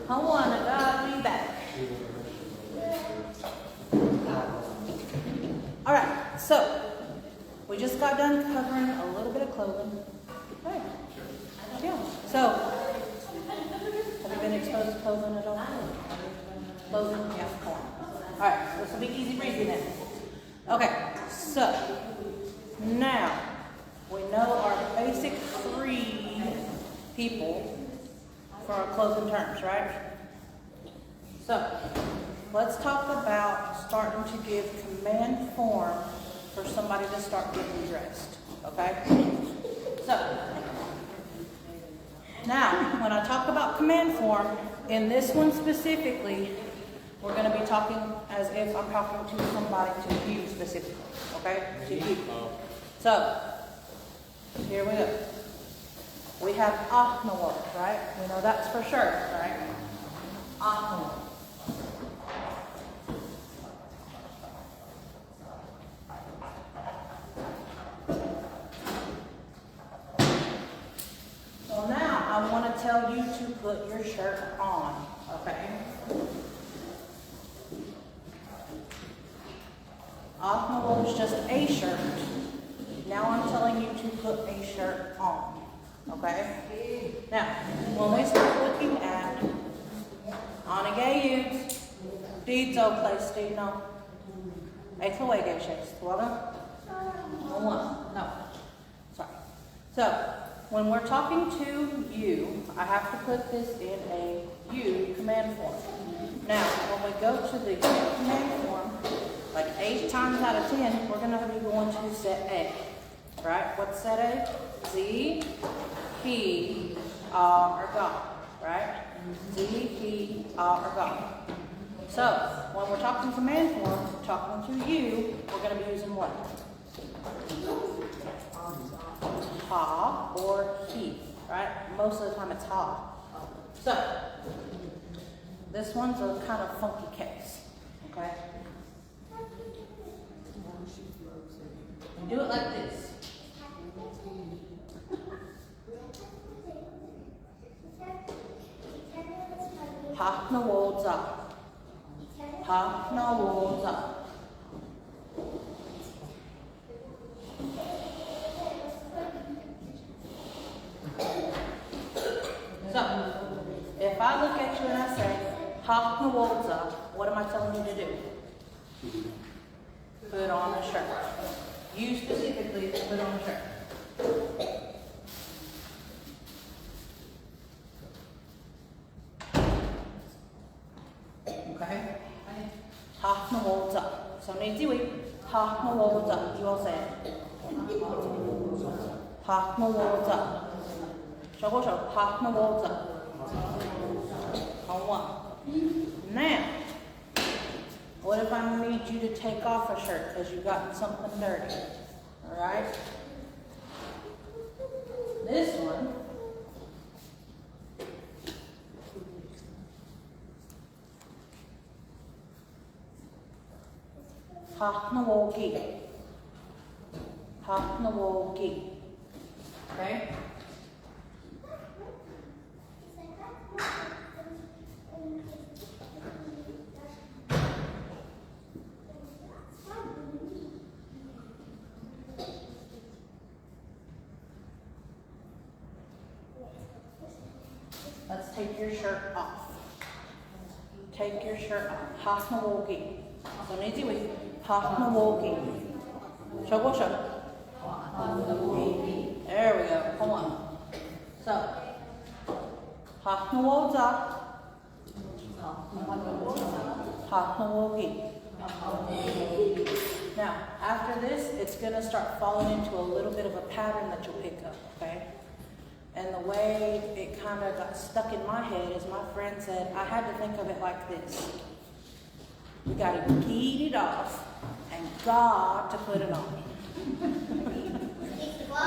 Hold on, I gotta be back. All right, so we just got done covering a little bit of clothing. Right. Yeah. So, have you been exposed to clothing at all? Clothing? Yeah. Come on. All right. This will be easy breezy then. Okay. So now we know our basic three people for our clothing terms, right? So let's talk about starting to give command form for somebody to start getting dressed, okay? So, now, when I talk about command form, in this one specifically, we're going to be talking as if I'm talking to somebody, to you specifically, okay? To you. So, here we go. We have Achnawal, right? We know that's for sure, right? Achnawal. Well, now I want to tell you to put your shirt on, okay? Achnawal is just a shirt. Now I'm telling you to put a shirt on, okay? Now, when we start looking at Anagayud, Dito Plastino, Eklawegeshest, no, sorry. So, when we're talking to you, I have to put this in a you command form. Now, when we go to the you command form, like 8 times out of 10, we're going to be going to set A. Right? What's set A? Z, he, or God. Right? Z, he, or God. So, when we're talking command form, talking to you, we're going to be using what? Ha or he, right? Most of the time it's ha. So, this one's a kind of funky case, okay? You do it like this. Haknawoza. Haknawoza. So, if I look at you and I say, Haknawoza, what am I telling you to do? Put on a shirt. You specifically put on a shirt. Okay? Haknawoza. So, Niziwi, Haknawoza. You all say it. Haknawoza. Show, Haknawoza. On one. Now, what if I need you to take off a shirt because you've gotten something dirty? Alright? This one, Haknawogi. Haknawogi. Okay? Let's take your shirt off. Take your shirt off. Haknawogi. So, Niziwi. Haknawogi. Show. There we go. Come on. So, Haknawoza. Haknawogi. Now, after this, it's going to start falling into a little bit of a pattern that you'll pick up, okay? And the way it kind of got stuck in my head is my friend said, I had to think of it like this. We got to get it off and God to put it on.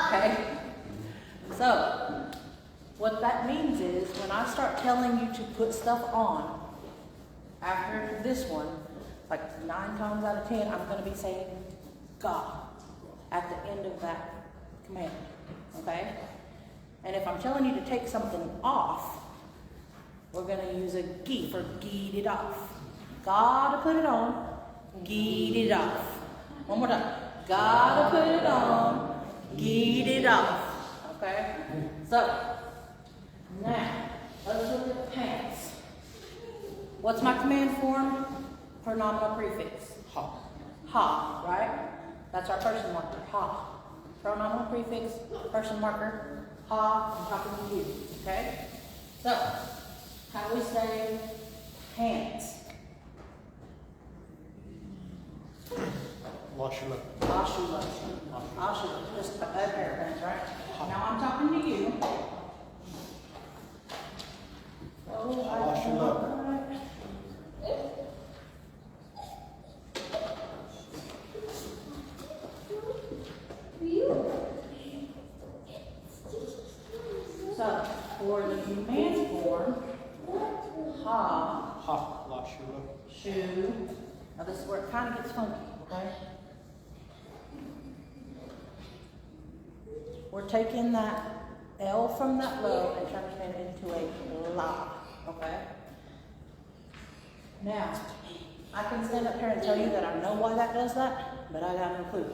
Okay? So, what that means is when I start telling you to put stuff on, after this one, like 9 times out of 10, I'm going to be saying God at the end of that command. Okay? And If I'm telling you to take something off, we're gonna use a gi for geed it off. Gotta put it on, geed it off. One more time. Gotta put it on, geed it off. Okay? So, now, let's look at pants. What's my command form? Pronominal prefix. Ha. Ha, right? That's our person marker. Ha. Pronominal prefix, person marker. Ha, I'm talking to you. Okay? So, how do we say pants? Washula. Ashula. Ashula. Just a pair of pants, right? Now I'm talking to you. Ashula. So, for the command form, ha, Ha. Washula. shoe. Now this is where it kind of gets funky, okay? We're taking that L from that low and turning it into a la, okay? Now, I can stand up here and tell you that I know why that does that, but I got no clue.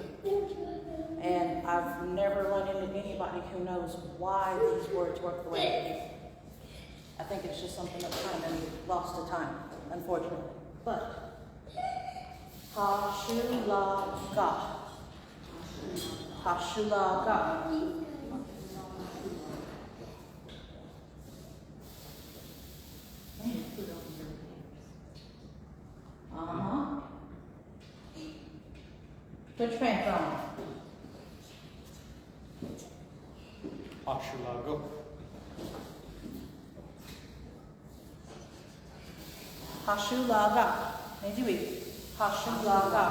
And I've never run into anybody who knows why these words work the way they do. I think it's just something that's kind of been lost to time, unfortunately. But, ha-shu-la-ga. Ha-shu-la-ga. Uh-huh. Put your pants on. Ashulago. Hashulaga. Nejiwi. Hashulaga.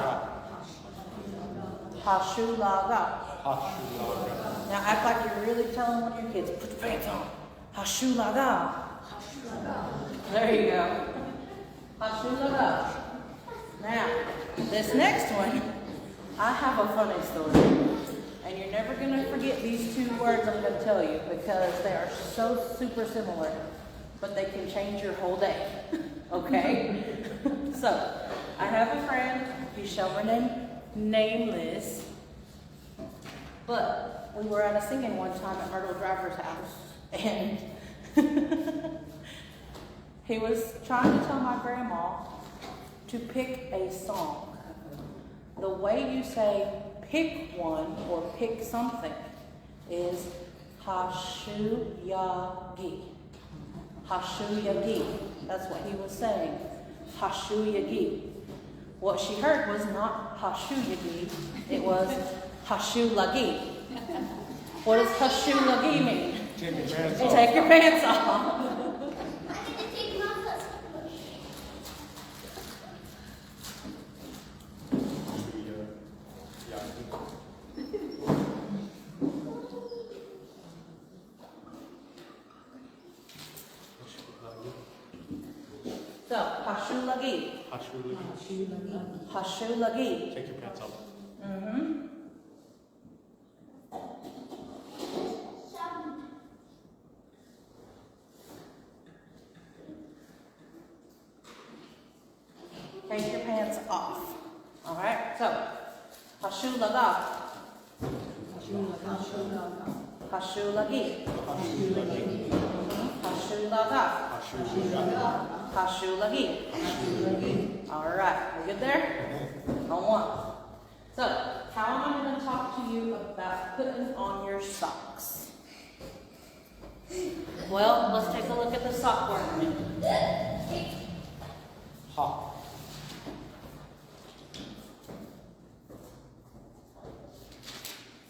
Hashulaga. Hashulaga. Now act like you're really telling one of your kids, put your pants on. Hashulaga. There you go. Hashulaga. Now, this next one, I have a funny story. And you're never going to forget these two words I'm going to tell you because they are so super similar, but they can change your whole day. Okay? So, I have a friend, he shall remain nameless, but we were at a singing one time at Myrtle Driver's house, and he was trying to tell my grandma to pick a song. The way you say pick one or pick something is hashuyagi. Hashuyagi. That's what he was saying. Hashuyagi. What she heard was not hashuyagi, it was hashulagi. What does hashulagi mean? Take your pants off. Take your pants off. So, hashulagi. Hashulagi. Hashulagi. Take your pants off. Mm-hmm. Take your pants off. All right. So, hashulaga. Hashulagi. Hashulaga. Hashulagi. All right. We good there? On one. So, how am I going to talk to you about putting on your socks? Well, let's take a look at the sock word. Ha.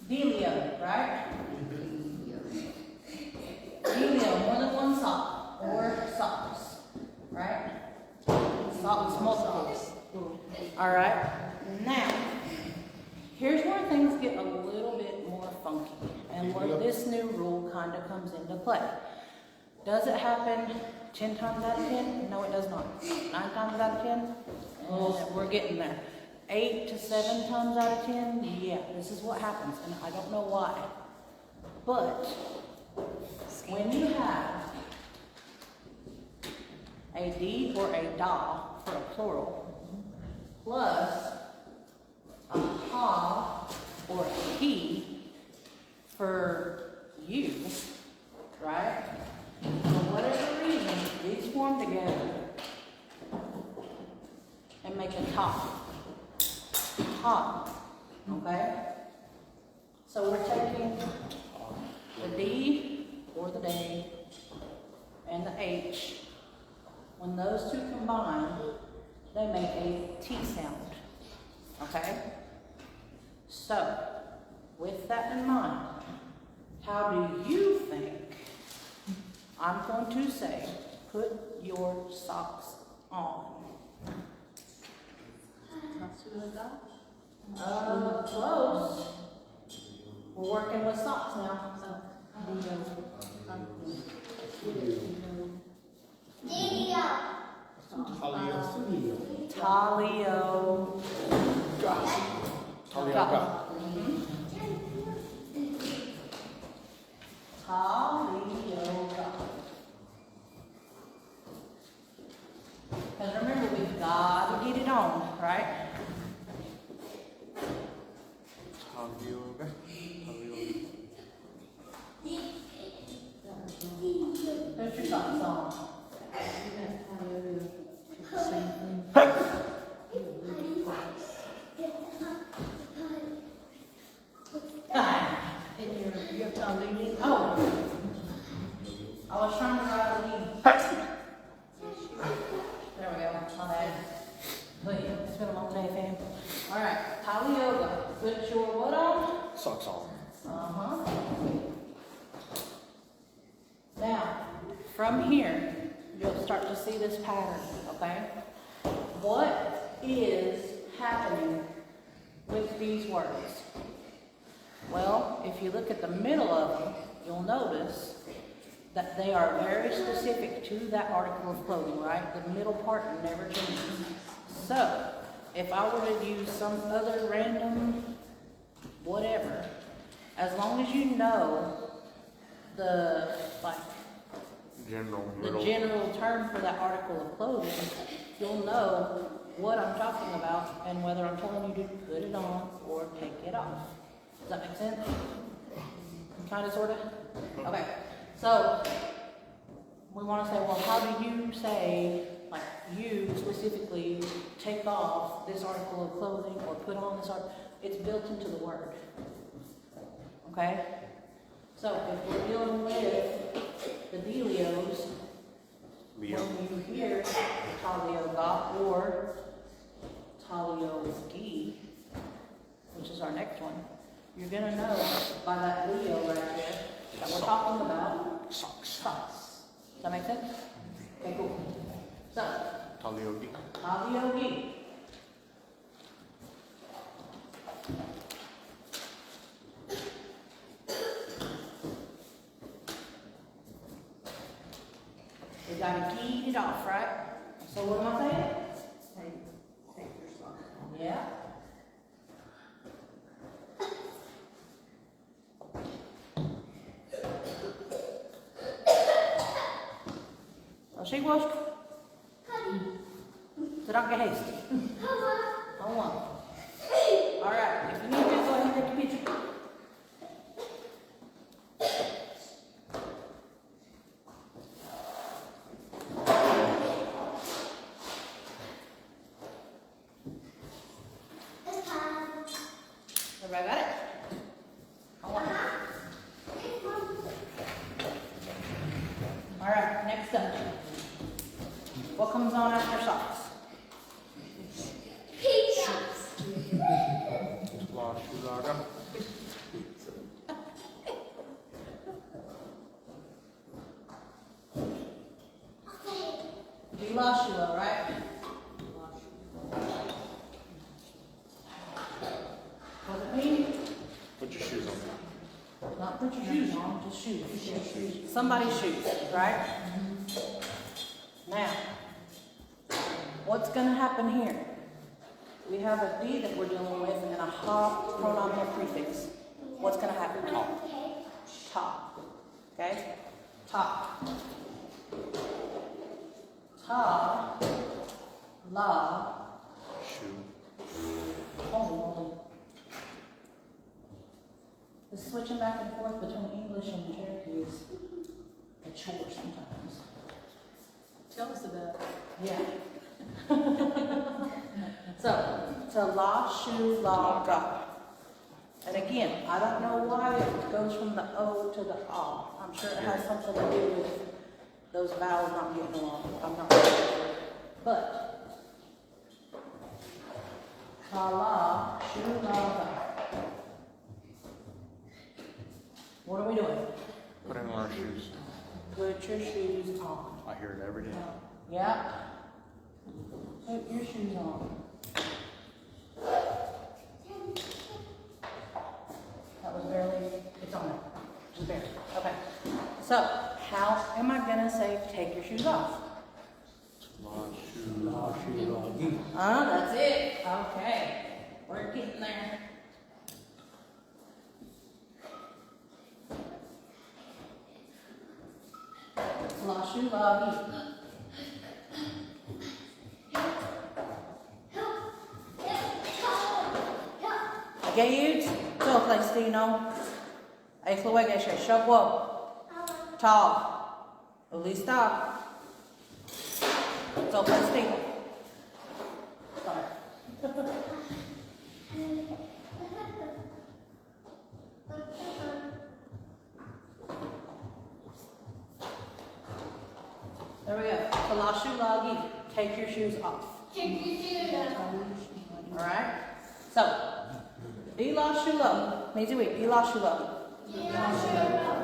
Delio, right? Delio, more than one sock, or socks, right? Socks, multiples. All right. Now, here's where things get a little bit more funky, and where this new rule kind of comes into play. Does it happen 10 times out of 10? No, it does not. 9 times out of 10? Well, we're getting there. 8 to 7 times out of 10? Yeah, this is what happens, and I don't know why. But when you have a D or a DA for a plural, plus a ha or a he for you, right? For whatever reason, these form together and make a ta. Ta. Okay? So we're taking the D or the day and the H. When those two combine, they make a T sound. Okay? So, with that in mind, how do you think I'm going to say, put your socks on? Close. We're working with socks now. Talio. Talioga. Talioga. Because remember, we've got to get it on, right? Talioga. Talioga. Put your socks on. Oh, I was trying to write a lead. There we go, my bad. But yeah, it's been a long day, fam. All right, Talioga. Put your what on? Socks on. Uh-huh. Now, from here, you'll start to see this pattern, okay? What is happening with these words? Well, if you look at the middle of them, you'll notice that they are very specific to that article of clothing, right? The middle part never changes. So, if I were to use some other random whatever, as long as you know the, like, the general term for that article of clothing, you'll know what I'm talking about and whether I'm telling you to put it on or take it off. Does that make sense? Kind of, sort of? Okay. So, we want to say, well, how do you say, like, you specifically take off this article of clothing or put on this article? It's built into the word. Okay? So, if we're dealing with the Delios, when you hear Talioga or Taliogi, which is our next one, you're going to know by that Leo right there that we're talking about Socks. socks. Does that make sense? Okay, cool. So, Taliogi. Taliogi. We gotta key it off, right? So what am I saying? Take your socks off. Yeah. She was. Så don't get hasty. Hold on. All right. If you need to, go ahead and take a picture. Everybody got it? Hold on. All right. Next up. What comes on after socks? Lasulaga. Dilashula, right? What does it mean? Put your shoes on. Not put your shoes on, just shoes. Somebody's shoes, right? Now, what's going to happen here? We have a D that we're dealing with and a ha pronominal prefix. What's going to happen? Top. Top. Okay? top. Ta, la, Shoe. holy moly. The switching back and forth between English and Cherokee is a chore sometimes. Tell us about it. Yeah. So la, shoe, la, ga. And again, I don't know why it goes from the O to the A. I'm sure it has something to do with those vowels not getting along. I'm not really sure. But ta, la, shoe, la, ga. What are we doing? Putting on our shoes. Put your shoes on. I hear it every day. Yeah. Put your shoes on. That was barely, it's on there. Just barely. Okay. So, how am I gonna say take your shoes off? La, shoe. Oh, that's it. Okay. We're getting there. La, shoe, la, gi. Gejut, to Palestino, a chloegeshe, shabwo, ta, ulista, to Palestino. Sorry. There we go. Talashu lagi, take your shoes off. Alright? So, Ilashulo, Mizuwi, Ilashulo.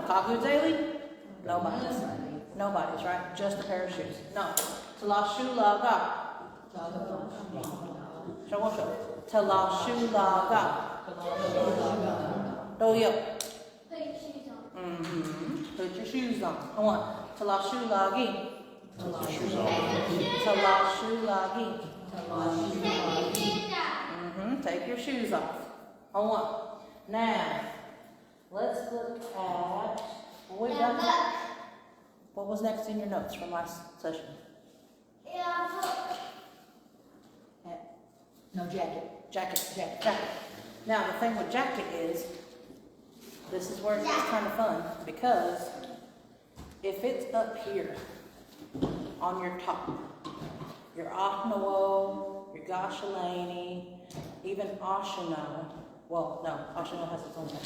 Kagu daily? Nobody's. Nobody's, right? Just a pair of shoes. No. Talashulaga. Shawasho. Talashulaga. Doyo. Put your shoes on. Come on. Talashulagi. Put your shoes on. Talashulagi. Take your shoes off. On one. Now, let's look at what we done. What was next in your notes from last session? No, jacket. Jacket. Now, the thing with jacket is, this is where it gets kind of fun, because if it's up here on your top, your Achnawo, your Goshalani, even Oshino, well, no, Oshino has its own thing.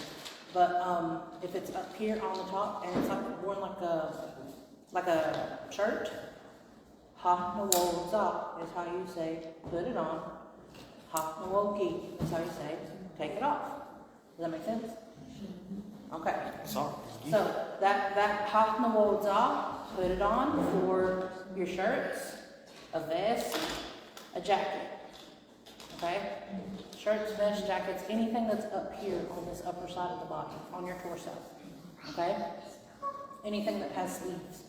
But if it's up here on the top and it's like worn like a shirt, Hachnawoza is how you say put it on. Hachnawogi is how you say take it off. Does that make sense? Okay. Sorry. So that Hachnawoza, put it on for your shirts, a vest, a jacket. Okay? Shirts, vests, jackets, anything that's up here on this upper side of the body, on your torso. Okay? Anything that has sleeves.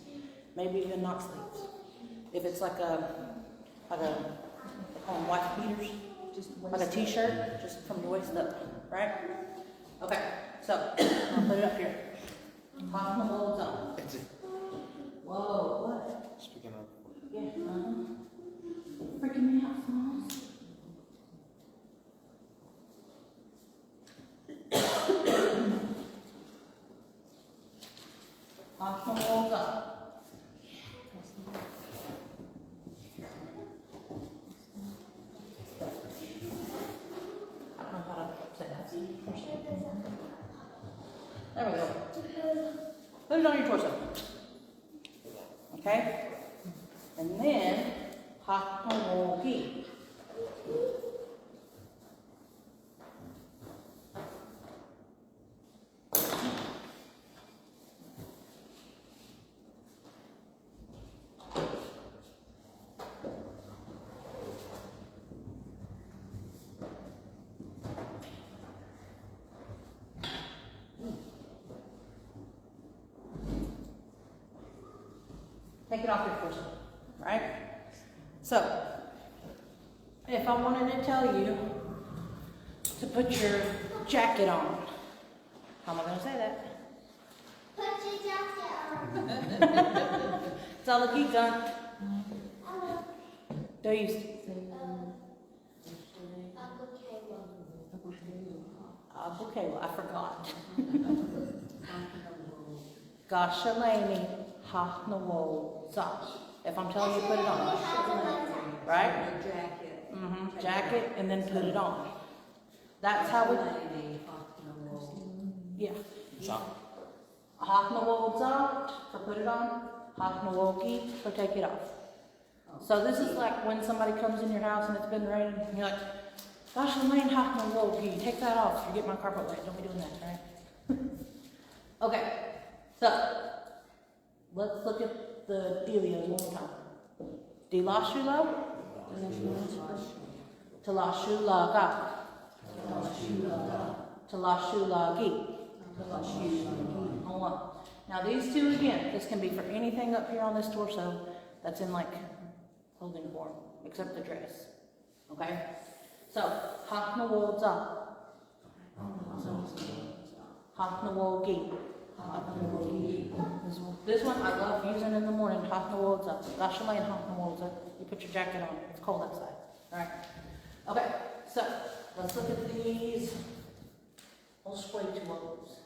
Maybe even not sleeves. If it's like a they call them white beaters, like a t-shirt, just from your waist up, right? Okay, so I'll put it up here. Pop the holds on. It's it. Whoa, what? Speaking of. Yeah, freaking me out, Smalls. Pop the holds up. I don't know how to say that. There we go. Put it on your torso. Okay? And then, Hakawogi. Take it off your torso, right? So, if I wanted to tell you to put your jacket on, how am I going to say that? Put your jacket on. Salaki gun. Do you? Okay, well, I forgot. Gashalani Hachnawo Zash. If I'm telling you, put it on. Right? Jacket. Mm-hmm. Jacket and then put it on. That's how we. Yeah. Hachnawo Zash for put it on. Hachnawoki for take it off. So this is like when somebody comes in your house and it's been raining and you're like, gosh, Elaine, Hachnawoki, take that off. You get my carpet wet. Don't be doing that, right? Okay. So let's look at the dealios one more time. Dilashulo. Talashulaga. Talashulagi. Hold on. Now these two again, this can be for anything up here on this torso that's in like clothing form, except the dress. Okay? So, Hachnawoza. Hachnawogi. This one I love using in the morning, Hachnawoza. Gashalane Hachnawoza. You put your jacket on, it's cold outside. Alright? Okay, so let's look at these Osquatuos.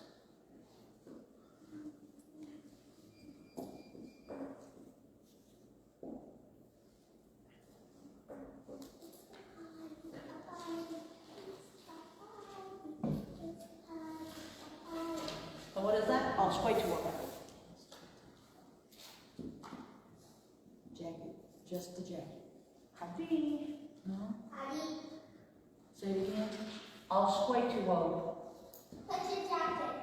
So what is that? Osquatuo. Jacket, just the jacket. Hadi. No? Say it again. Osquatuo. What's your jacket?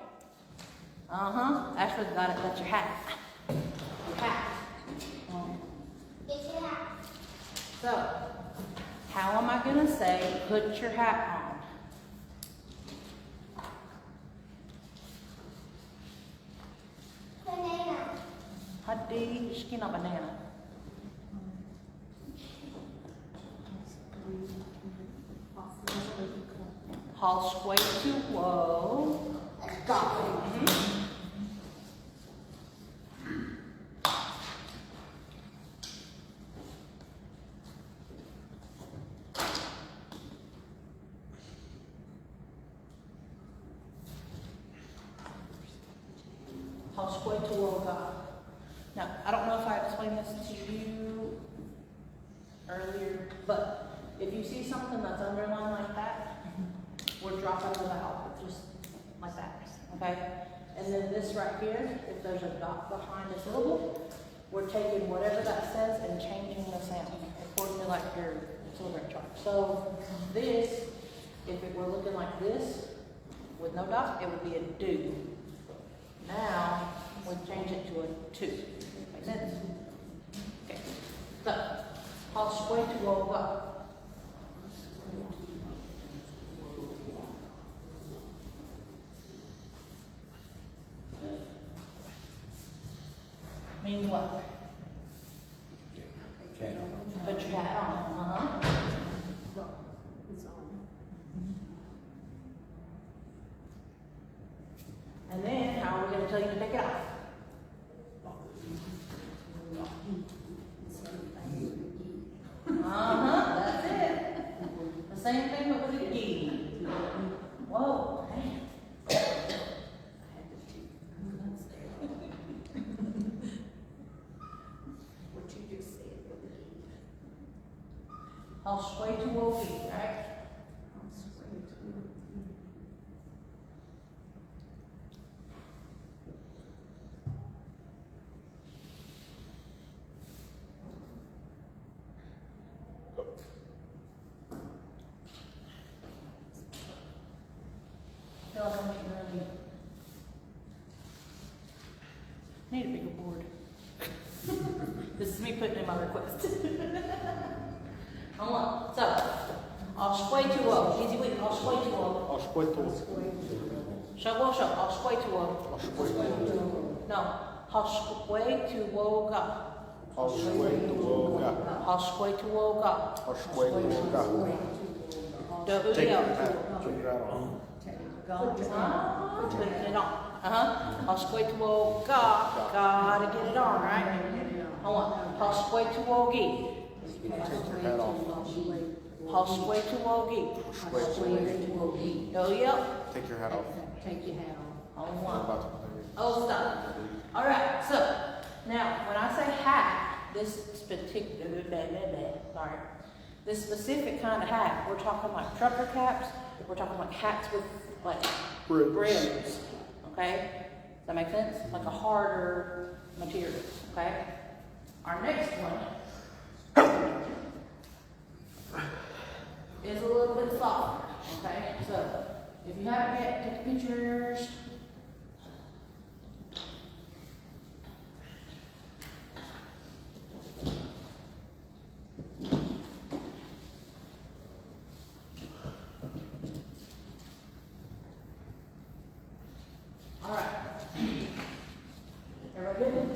Ashley got it. That's your hat. Your hat. Get your hat. So, how am I going to say put your hat on? Banana. Hadi shkina banana. Osquatuo. Stop. Osquatuoga. Now, I don't know if I explained this to you earlier, but if you see something that's underlined like that, we're dropping the vowel, just like that, okay? And then this right here, if there's a dot behind the syllable, we're taking whatever that says and changing the sound according to like your syllable chart. So this, if it were looking like this, with no dot, it would be a do. Now, we change it to a two. Make sense? Okay. So, Osquatuoga. Means what? Put your hat on. It's on. And then, how are we going to tell you to take it off? That's it. The same thing but with a key. Whoa, man. What you just said. I'll sway to Woki, right? I feel like I'm getting early. Need a bigger board. This is me putting in my request. Hold on. So, I'll sway to Woki. Easy week. I'll sway to Woki. I'll sway to Woki. No. I'll sway to Woga. I'll sway to Woga. Take your hat on. Putting it on. I'll square to Woga. Gotta get it on. Pasquetuogi. You can take your hat off. Pasquetuogi. Oh, yep. Take your hat off. Take your hat off. On I'm one. about to play. Oh, stop. All right, so now when I say hat, this particular, sorry, this specific kind of hat, we're talking like trucker caps, we're talking like hats with like brims, okay? Does that make sense? Like a harder material, okay? Our next one is a little bit softer, okay? So if you haven't yet, take pictures. All right. Everybody good?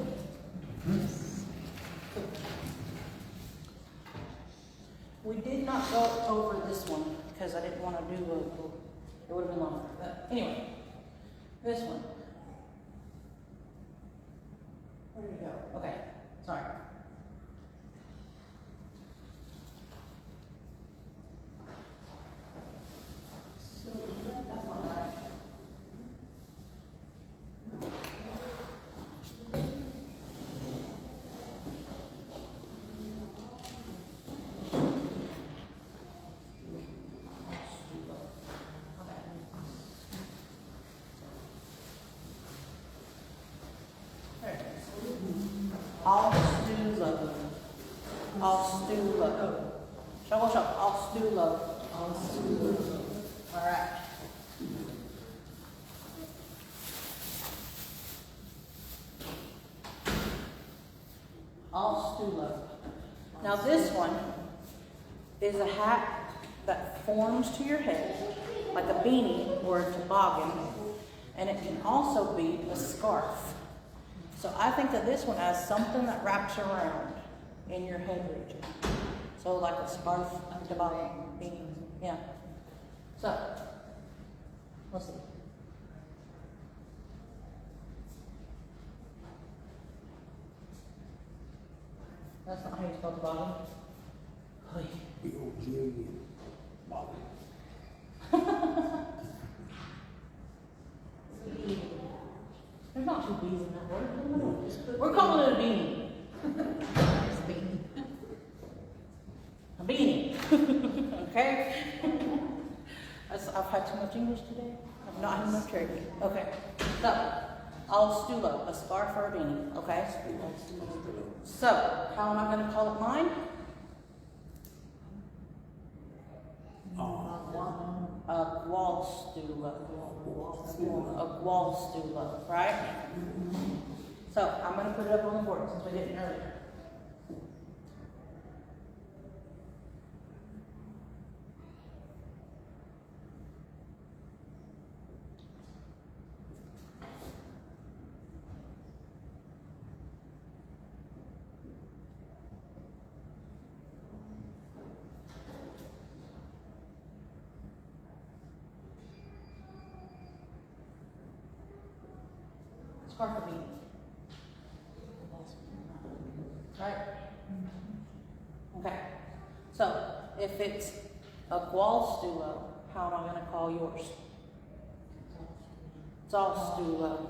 We did not go over this one because I didn't want to do it would have been longer. But anyway, this one. Where did it go? Okay, sorry. So that's not right. All right. Allstulo. Now this one is a hat that forms to your head like a beanie or a toboggan, and it can also be a scarf. So I think that this one has something that wraps around in your head region. So like a scarf, a toboggan, beanie, yeah. So, let's see. That's not how you spell toboggan. Oy. There's not two B's in that word. We're calling it a beanie. A beanie. Okay? I've had too much English today. I've not had enough turkey. Okay. So, allstulo, a scarf or a beanie. Okay? So, how am I going to call it mine? A wallstulo. A wallstulo, right? So, I'm going to put it up on the board since we didn't earlier. Scarf or beanie. Right? Okay. So, if it's a wallstulo, how am I going to call yours? It's allstulo.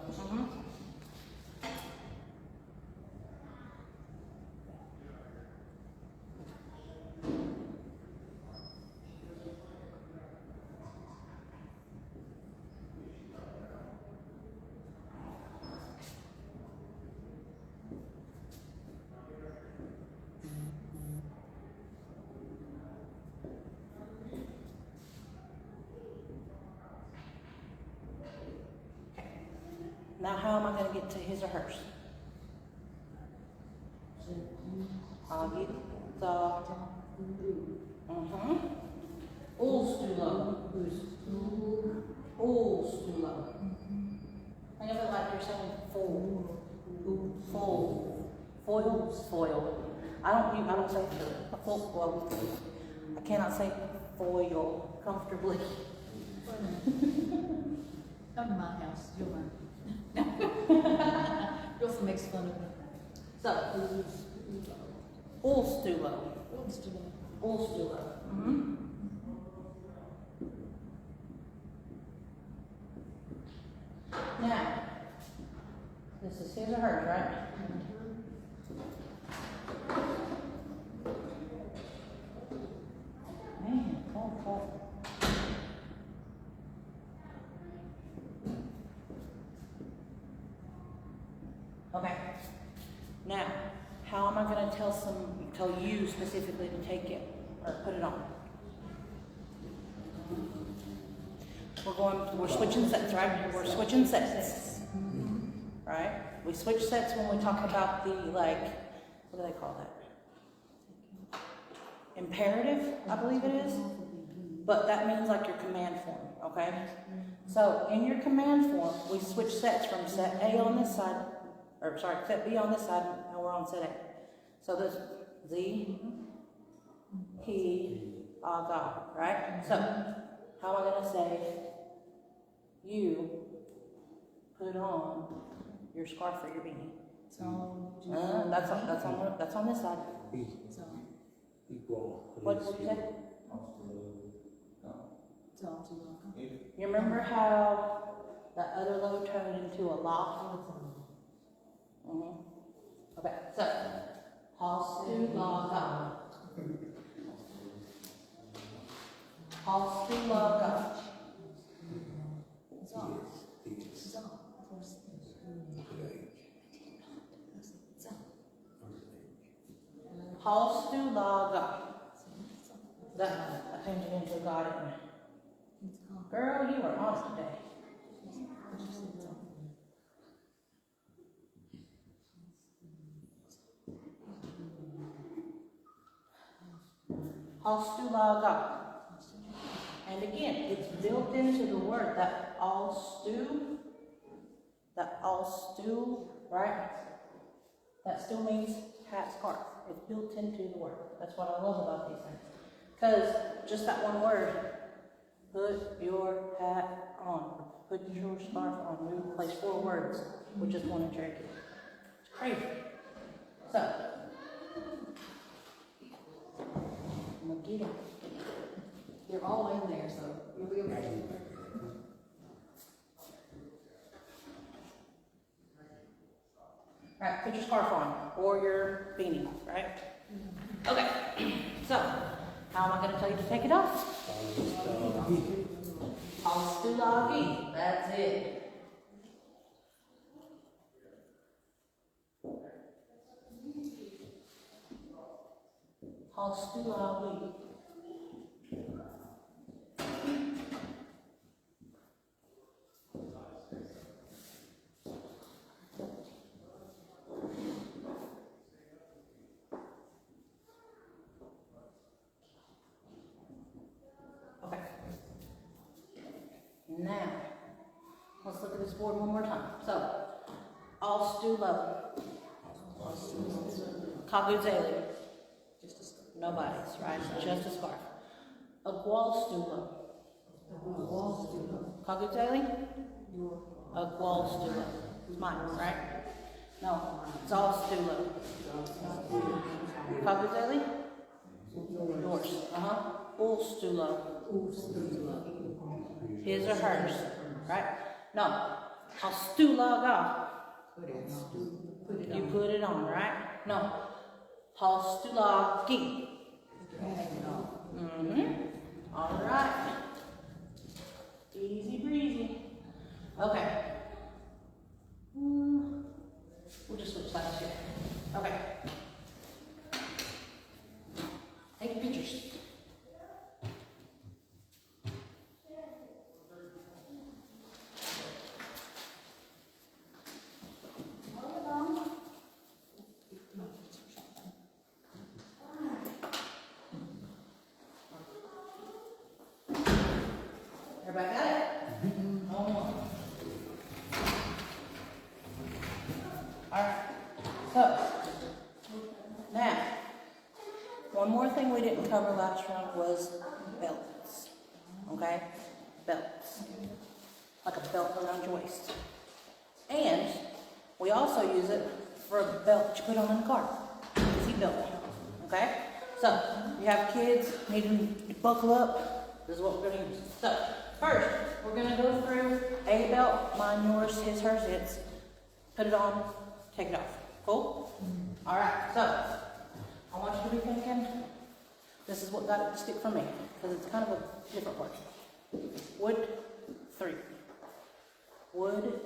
Now, how am I going to get to his or hers? I'll get the allstulo. Allstulo. Think of it like you're saying foil. Foil. Foil. Foil. I don't say foil. Well, I cannot say foil comfortably. Come to my house, you'll learn. You'll makes fun of me. So, Ulstulo. What's to the? Ulstulo. Mm-hmm. Now, this is his or hers, right? Man, oh. Okay. Now, how am I going to tell you specifically to take it or put it on? We're switching sets, right? We're switching sets. Right? We switch sets when we talk about the, like, what do they call that? Imperative, I believe it is. But that means like your command form, okay? So in your command form, we switch sets from set A on this side, or sorry, set B on this side, and we're on set A. So this Z, he, ga, right? So how am I going to say, you put on your scarf or your beanie? That's on this side. What did you say? You remember how the other low turned into a la? Okay, so Halstu laga. Halstu laga. Halstu laga. I changed it into God in there. Girl, you are on it today. Halstulaga. And again, it's built into the word that all stew, right? That still means hat, scarf. It's built into the word. That's what I love about these things. Because just that one word, put your hat on, put your scarf on, we replace 4 words with just one in Cherokee. It's crazy. So, I'm going to get it. You're all in there, so you'll be okay. Alright, put your scarf on, or your beanie, right? Okay, so, how am I going to tell you to take it off? Halstulagi, that's it. Halstulagi. Now, let's look at this board one more time. So, Alstulo, Kaguzeli, nobody's, right? Just a scarf. Agualstulo, Kaguzeli, Agualstulo. It's mine, right? No, it's all Stulo. Kaguzeli, yours. Ulstulo. His or hers, right? No, Halstulaga. You put it on, right? No, Halstulagi. All right. Easy breezy. Okay. We'll just switch sides here. Okay. Take pictures. Everybody got it? Alright, so, now, one more thing we didn't cover last round was belts, okay? Belts, like a belt around your waist. And we also use it for a belt that you put on in the car. It's seatbelt, okay? So, you have kids needing to buckle up, this is what we're gonna use. So, first, we're gonna go through a belt, mine, yours, his, hers, its. Put it on, take it off. Cool? Alright, so, I want you to be thinking, this is what got it to stick for me, because it's kind of a different word. Wood, 3. Wood,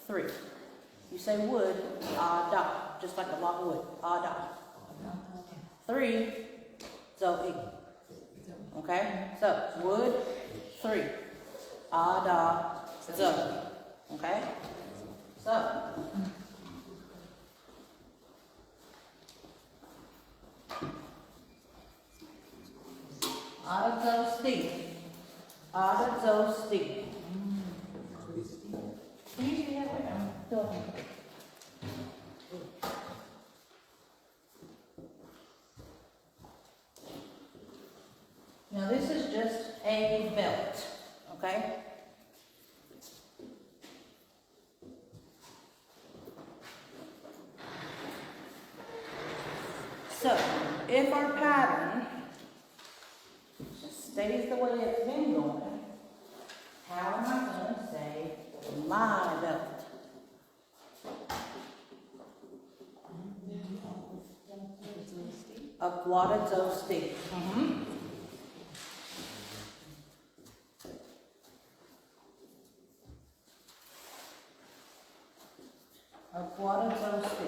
3. You say wood, da, just like a log of wood, da. 3, Zoe. Okay? So, wood, 3. Da, Zoe. Okay? So, Adzosti. Adzosti. Can you see that way? I'm still. Now this is just a belt, okay? So, if our pattern stays the way it's been going, how am I going to say my belt? Agguadazosti. Agguadazosti.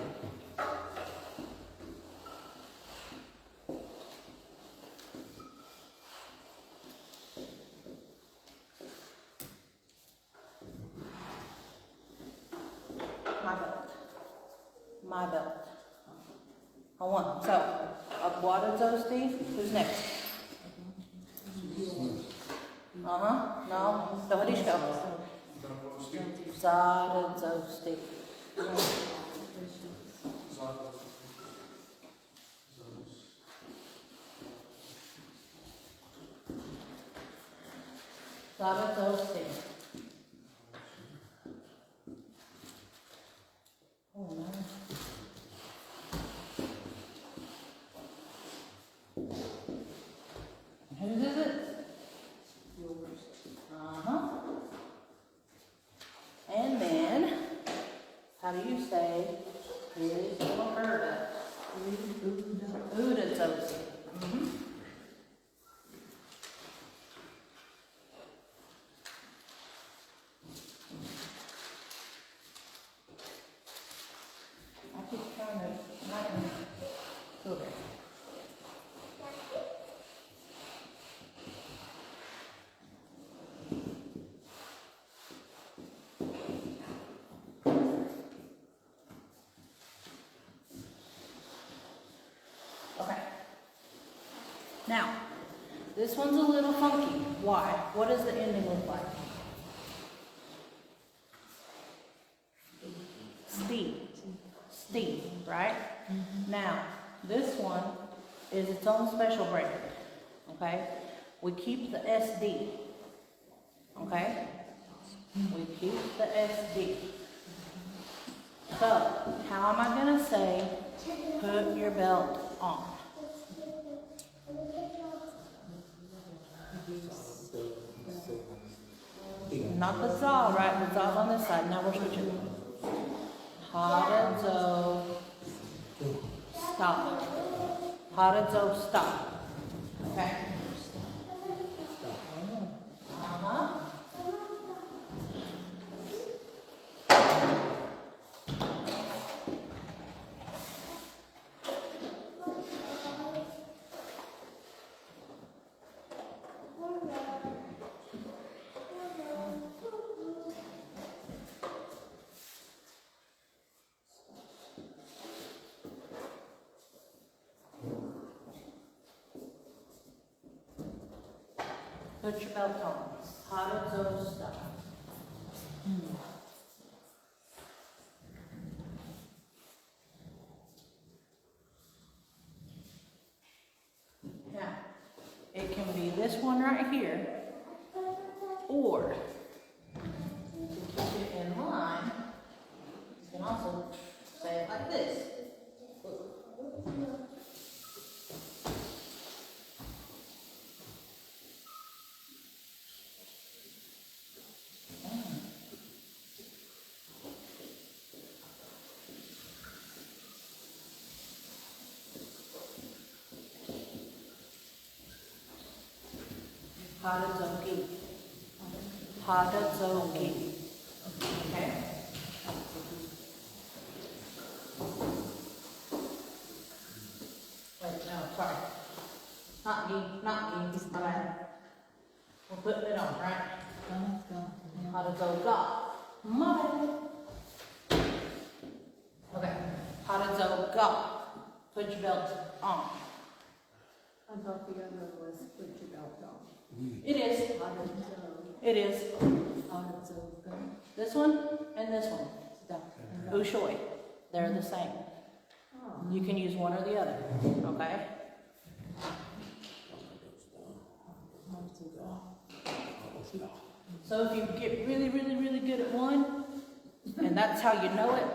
My belt. Hold on. So, Agguadazosti. Who's next? No. So, Hadishko. Zadazosti. Zadazosti. Oh, no. Whose is it? Yours. And then, how do you say his or her? Udazosti. I keep trying to not go there. Okay. Now, this one's a little funky. Why? What does the ending look like? Steve, right? Now, this one is its own special brand, okay? We keep the SD, okay? We keep the SD. So, how am I gonna say, put your belt on? Not the za, right? The za's on this side. Now we're switching. Harazo, stop. Harazo, stop. Okay? Put your belt on. Harazo, stop. Now, it can be this one right here, or to keep it in line, you can also say it like this. Harazogi. Harazogi. Okay? Wait, no, sorry. Not gi, my bad. We're putting it on, right? Harazoga. My bad. Okay. Harazoga. Put your belt on. I thought the other was put your belt on. It is. It is. This one and this one. Ushui. They're the same. You can use one or the other. Okay? So if you get really, really, really good at one, and that's how you know it,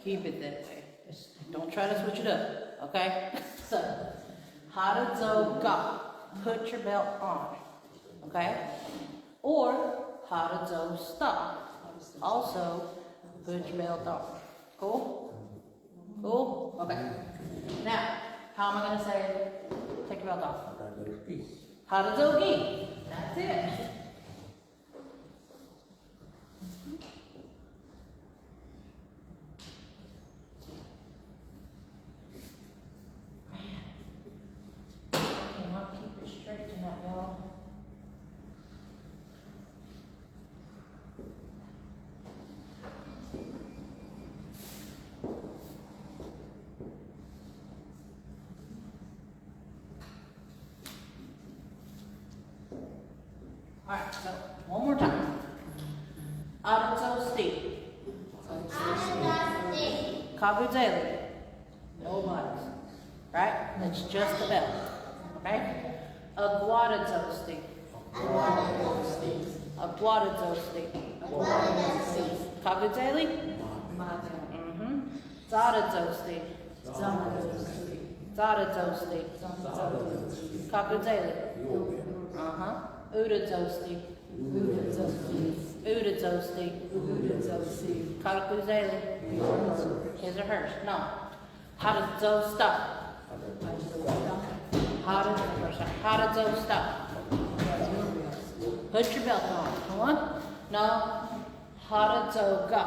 keep it that way. Just don't try to switch it up. Okay? So, Harazoga. Put your belt on. Okay? Or Harazo stop. Also, put your belt on. Cool? Cool? Okay. Now, how am I going to say take your belt off? Harazogi. That's it. Cannot keep it straight tonight, y'all. Alright, so one more time. Aratzosti. Kabuzeli. No buttons. Right? That's just the belt. Okay? Aguadatosti. Aguadatosti. Kabuzeli? Mm-hmm. Zadatosti. Zadatosti. Kabuzeli. Uh-huh. Udatosti. Udatosti. Kabuzeli. His or hers? No. Harazo stop. Harazo stop. Put your belt on. Come on. No. Harazo go.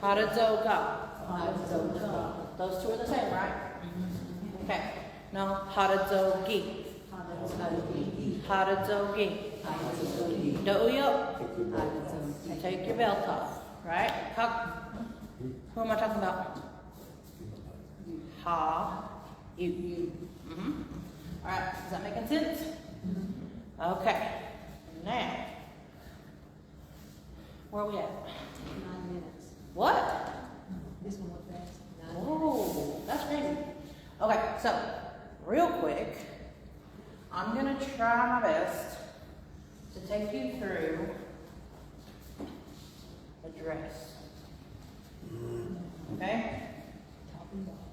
Harazo go. Those two are the same, right? Okay. No. Harazo gi. Harazo gi. Do you? Take your belt off. Right? Who am I talking about? Ha. You. Mm-hmm. All right, is that making sense? Okay. Now, where are we at? 9 minutes. What? This one went fast. 9 minutes. Whoa, that's crazy. Okay, so real quick, I'm gonna try my best to take you through the dress. Okay? Top and bottom.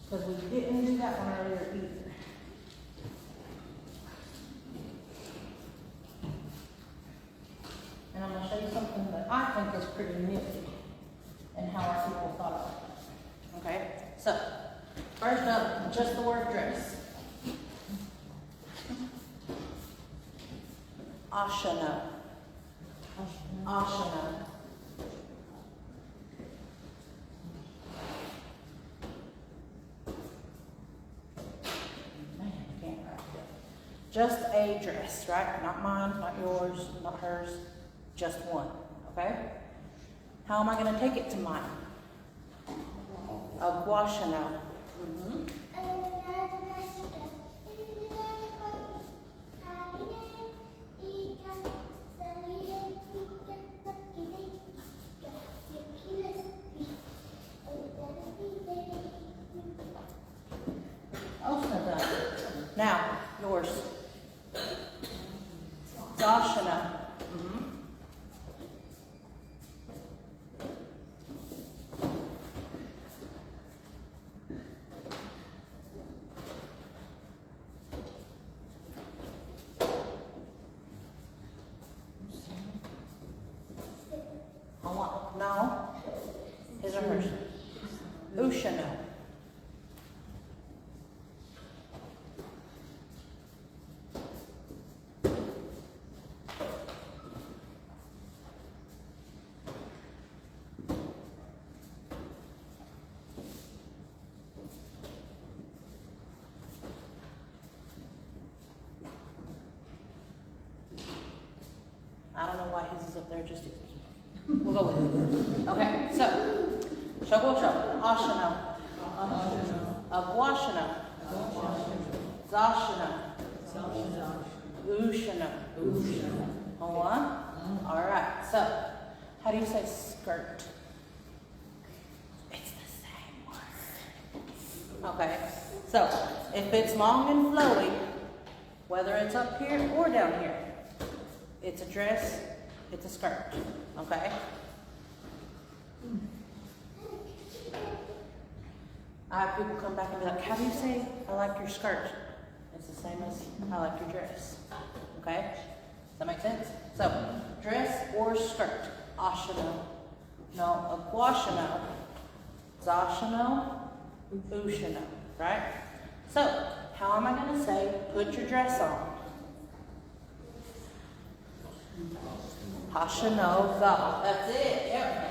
Because we didn't do that one earlier either. And I'm going to show you something that I think is pretty nifty and how our people thought of it. Okay? So, first up, just the word dress. Ashana. Ashana. Man, I can't write that. Just a dress, right? Not mine, not yours, not hers. Just one, okay? How am I going to take it to mine? A guashana. Now, yours. Dashana. I want, no. His or hers. Ushana. why his is up there, just, we'll go with it. Okay, so, Shogosho, Ashana, Agwashana, Zashana, Ushana. Hold on. Alright, so, how do you say skirt? It's the same word. Okay, so, if it's long and flowy, whether it's up here or down here, it's a dress, it's a skirt. Okay? I have people come back and be like, how do you say I like your skirt? It's the same as I like your dress. Okay? Does that make sense? So, dress or skirt. Ashano. No, aguashano. Zashano. Ushano. Right? So, how am I going to say put your dress on? Hashano ga. That's it. Yep.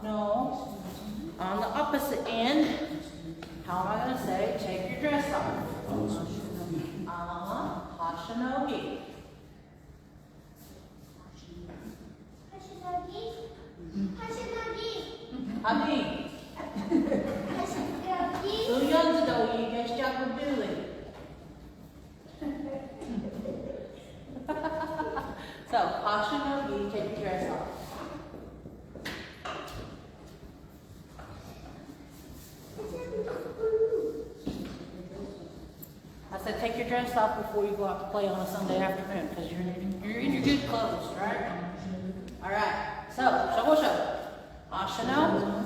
No. On the opposite end, how am I going to say take your dress off? Hashinogi. Hashinogi. Hashinogi. Abi. Hashinogi. Uyanzadoyi Geshjakuduli. So, Hashinogi, take your dress off. I said take your dress off before you go out to play on a Sunday afternoon because you're in your good clothes, right? All right. So, shogosho. Ashano.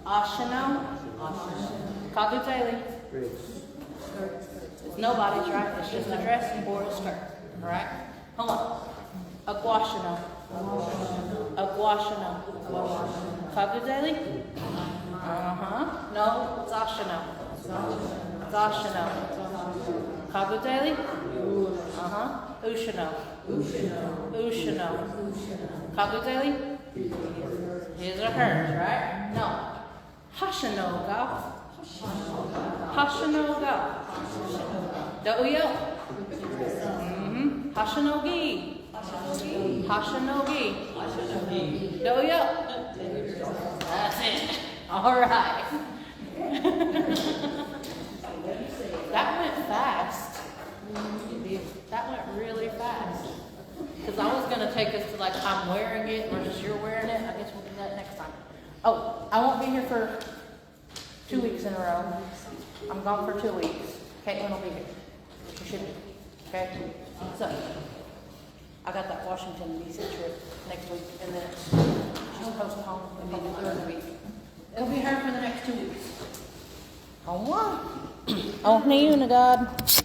Ashano. Kaguteli. It's nobody's, right? It's just a dress or a skirt. All right? Hold on. Aguashano. Aguashano. Kaguteli? No, it's ashano. Zashano. Kaguteli? Ushano. Ushano. Kaguteli? His or hers, right? No. Hashanoga. Hashanoga. Douyo. Hashinogi. Hashinogi. Douyo. That's it. All right. That went fast. That went really fast. Because I was going to take us to like I'm wearing it versus you're wearing it. I guess we'll do that next time. Oh, I won't be here for 2 weeks in a row. I'm gone for 2 weeks. Caitlin will be here. She should be. Okay? So, I got that Washington, D.C. trip next week. And then she's postponed. We need to do it in a week. It'll be her for the next 2 weeks. Oh, what? Oh, Neunagad.